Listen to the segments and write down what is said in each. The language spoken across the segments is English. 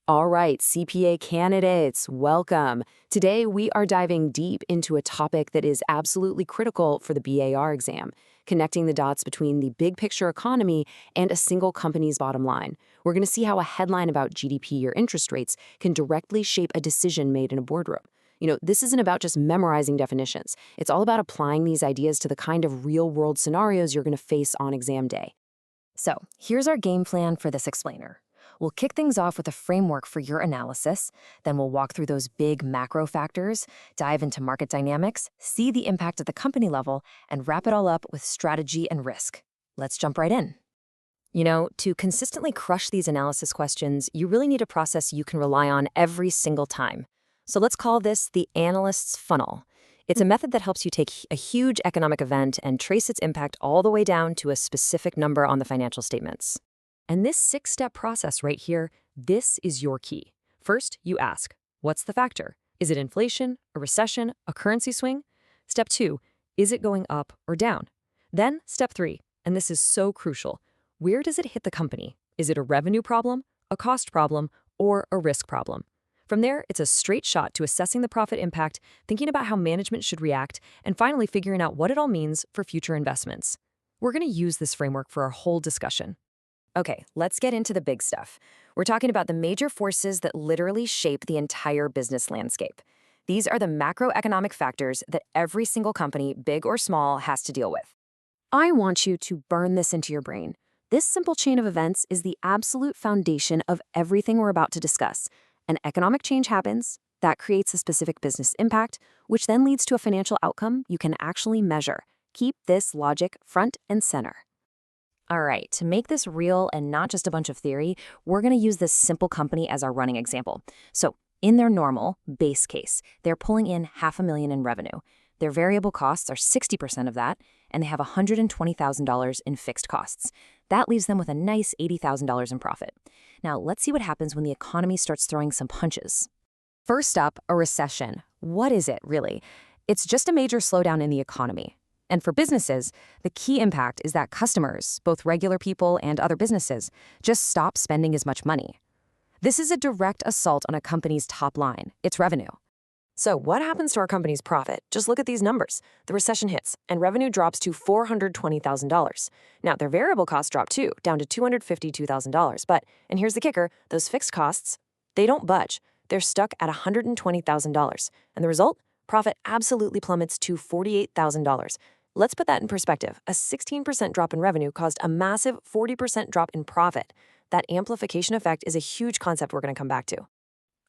All right, CPA candidates, welcome. Today, we are diving deep into a topic that is absolutely critical for the BAR exam, connecting the dots between the big picture economy and a single company's bottom line. We're going to see how a headline about GDP or interest rates can directly shape a decision made in a boardroom. This isn't about just memorizing definitions. It's all about applying these ideas to the kind of real-world scenarios you're going to face on exam day. So, here's our game plan for this explainer. We'll kick things off with a framework for your analysis, then we'll walk through those big macro factors, dive into market dynamics, see the impact at the company level, and wrap it all up with strategy and risk. Let's jump right in. To consistently crush these analysis questions, you really need a process you can rely on every single time. So let's call this the analyst's funnel. It's a method that helps you take a huge economic event and trace its impact all the way down to a specific number on the financial statements. And this 6-step process right here, this is your key. First, you ask, what's the factor? Is it inflation, a recession, a currency swing? Step 2, is it going up or down? Then, step 3, and this is so crucial, where does it hit the company? Is it a revenue problem, a cost problem, or a risk problem? From there, it's a straight shot to assessing the profit impact, thinking about how management should react, and finally figuring out what it all means for future investments. We're going to use this framework for our whole discussion. Okay, let's get into the big stuff. We're talking about the major forces that literally shape the entire business landscape. These are the macroeconomic factors that every single company, big or small, has to deal with. I want you to burn this into your brain. This simple chain of events is the absolute foundation of everything we're about to discuss. An economic change happens, that creates a specific business impact, which then leads to a financial outcome you can actually measure. Keep this logic front and center. All right, to make this real and not just a bunch of theory, we're going to use this simple company as our running example. So, in their normal base case, they're pulling in $500,000 in revenue. Their variable costs are 60% of that, and they have $120,000 in fixed costs. That leaves them with a nice $80,000 in profit. Now, let's see what happens when the economy starts throwing some punches. First up, a recession. What is it, really? It's just a major slowdown in the economy. And for businesses, the key impact is that customers, both regular people and other businesses, just stop spending as much money. This is a direct assault on a company's top line, its revenue. So what happens to our company's profit? Just look at these numbers. The recession hits, and revenue drops to $420,000. Now, their variable costs drop too, down to $252,000. But, and here's the kicker, those fixed costs, they don't budge. They're stuck at $120,000. And the result? Profit absolutely plummets to $48,000. Let's put that in perspective. A 16% drop in revenue caused a massive 40% drop in profit. That amplification effect is a huge concept we're going to come back to.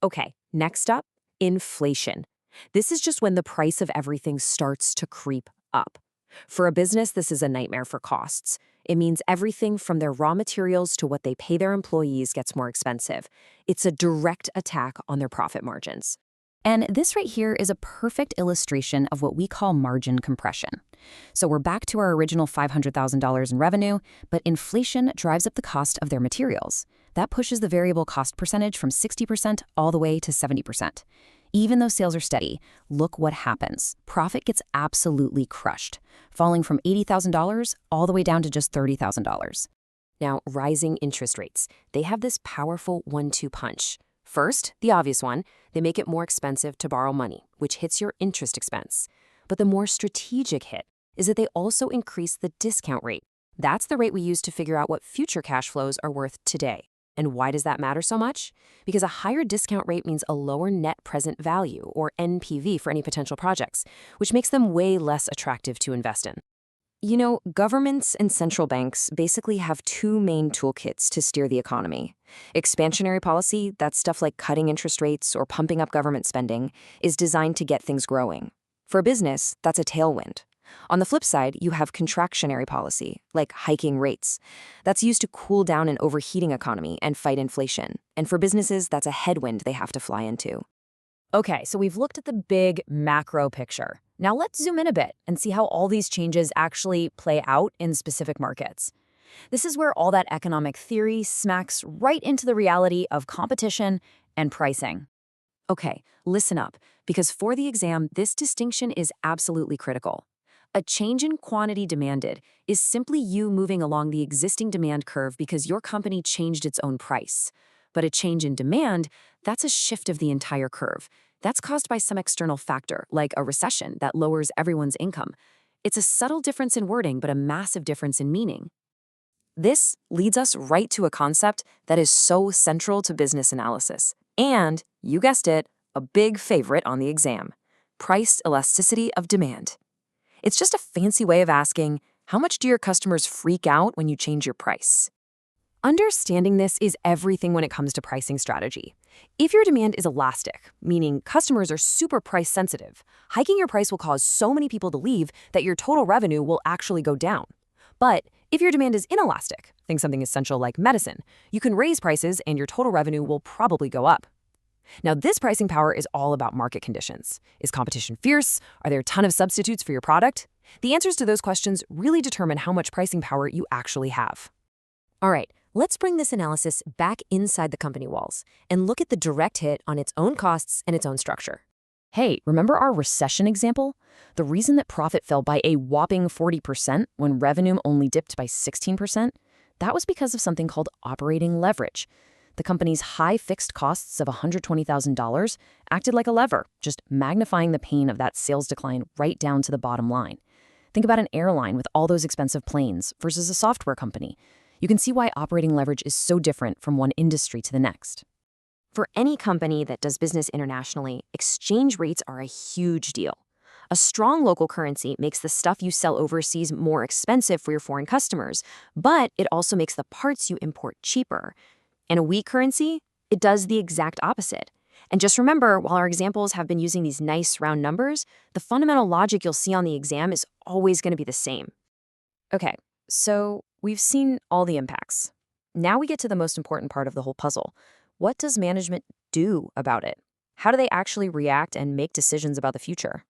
Okay, next up, inflation. This is just when the price of everything starts to creep up. For a business, this is a nightmare for costs. It means everything from their raw materials to what they pay their employees gets more expensive. It's a direct attack on their profit margins. And this right here is a perfect illustration of what we call margin compression. So we're back to our original $500,000 in revenue, but inflation drives up the cost of their materials. That pushes the variable cost percentage from 60% all the way to 70%. Even though sales are steady, look what happens. Profit gets absolutely crushed, falling from $80,000 all the way down to just $30,000. Now, rising interest rates. They have this powerful 1-2 punch. First, the obvious one, they make it more expensive to borrow money, which hits your interest expense. But the more strategic hit is that they also increase the discount rate. That's the rate we use to figure out what future cash flows are worth today. And why does that matter so much? Because a higher discount rate means a lower net present value, or NPV, for any potential projects, which makes them way less attractive to invest in. Governments and central banks basically have two main toolkits to steer the economy. Expansionary policy, that's stuff like cutting interest rates or pumping up government spending, is designed to get things growing. For a business, that's a tailwind. On the flip side, you have contractionary policy, like hiking rates. That's used to cool down an overheating economy and fight inflation. And for businesses, that's a headwind they have to fly into. Okay, so we've looked at the big macro picture. Now let's zoom in a bit and see how all these changes actually play out in specific markets. This is where all that economic theory smacks right into the reality of competition and pricing. Okay, listen up, because for the exam, this distinction is absolutely critical. A change in quantity demanded is simply you moving along the existing demand curve because your company changed its own price. But a change in demand, that's a shift of the entire curve. That's caused by some external factor, like a recession that lowers everyone's income. It's a subtle difference in wording, but a massive difference in meaning. This leads us right to a concept that is so central to business analysis. And, you guessed it, a big favorite on the exam: price elasticity of demand. It's just a fancy way of asking, how much do your customers freak out when you change your price? Understanding this is everything when it comes to pricing strategy. If your demand is elastic, meaning customers are super price sensitive, hiking your price will cause so many people to leave that your total revenue will actually go down. But if your demand is inelastic, think something essential like medicine, you can raise prices and your total revenue will probably go up. Now, this pricing power is all about market conditions. Is competition fierce? Are there a ton of substitutes for your product? The answers to those questions really determine how much pricing power you actually have. All right, let's bring this analysis back inside the company walls and look at the direct hit on its own costs and its own structure. Hey, remember our recession example? The reason that profit fell by a whopping 40% when revenue only dipped by 16%? That was because of something called operating leverage. The company's high fixed costs of $120,000 acted like a lever, just magnifying the pain of that sales decline right down to the bottom line. Think about an airline with all those expensive planes versus a software company. You can see why operating leverage is so different from one industry to the next. For any company that does business internationally, exchange rates are a huge deal. A strong local currency makes the stuff you sell overseas more expensive for your foreign customers, but it also makes the parts you import cheaper. And a weak currency, it does the exact opposite. And just remember, while our examples have been using these nice round numbers, the fundamental logic you'll see on the exam is always going to be the same. Okay, so we've seen all the impacts. Now we get to the most important part of the whole puzzle. What does management do about it? How do they actually react and make decisions about the future?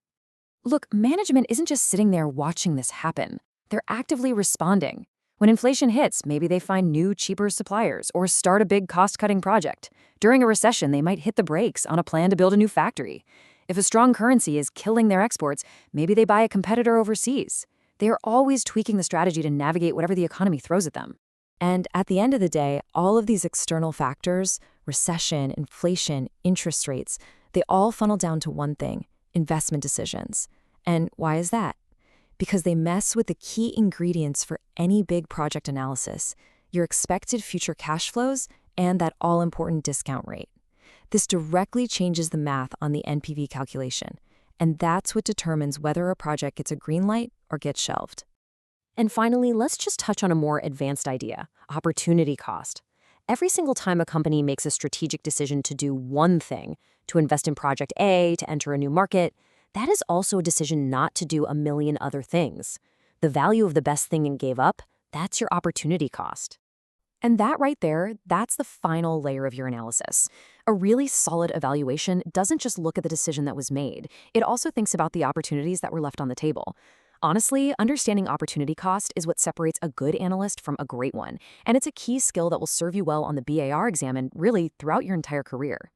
Look, management isn't just sitting there watching this happen. They're actively responding. When inflation hits, maybe they find new, cheaper suppliers or start a big cost-cutting project. During a recession, they might hit the brakes on a plan to build a new factory. If a strong currency is killing their exports, maybe they buy a competitor overseas. They are always tweaking the strategy to navigate whatever the economy throws at them. And at the end of the day, all of these external factors, recession, inflation, interest rates, they all funnel down to one thing: investment decisions. And why is that? Because they mess with the key ingredients for any big project analysis: your expected future cash flows and that all-important discount rate. This directly changes the math on the NPV calculation, and that's what determines whether a project gets a green light or gets shelved. And finally, let's just touch on a more advanced idea: opportunity cost. Every single time a company makes a strategic decision to do one thing, to invest in project A, to enter a new market, that is also a decision not to do a million other things. The value of the best thing it gave up, that's your opportunity cost. And that right there, that's the final layer of your analysis. A really solid evaluation doesn't just look at the decision that was made. It also thinks about the opportunities that were left on the table. Honestly, understanding opportunity cost is what separates a good analyst from a great one, and it's a key skill that will serve you well on the BAR exam and really throughout your entire career.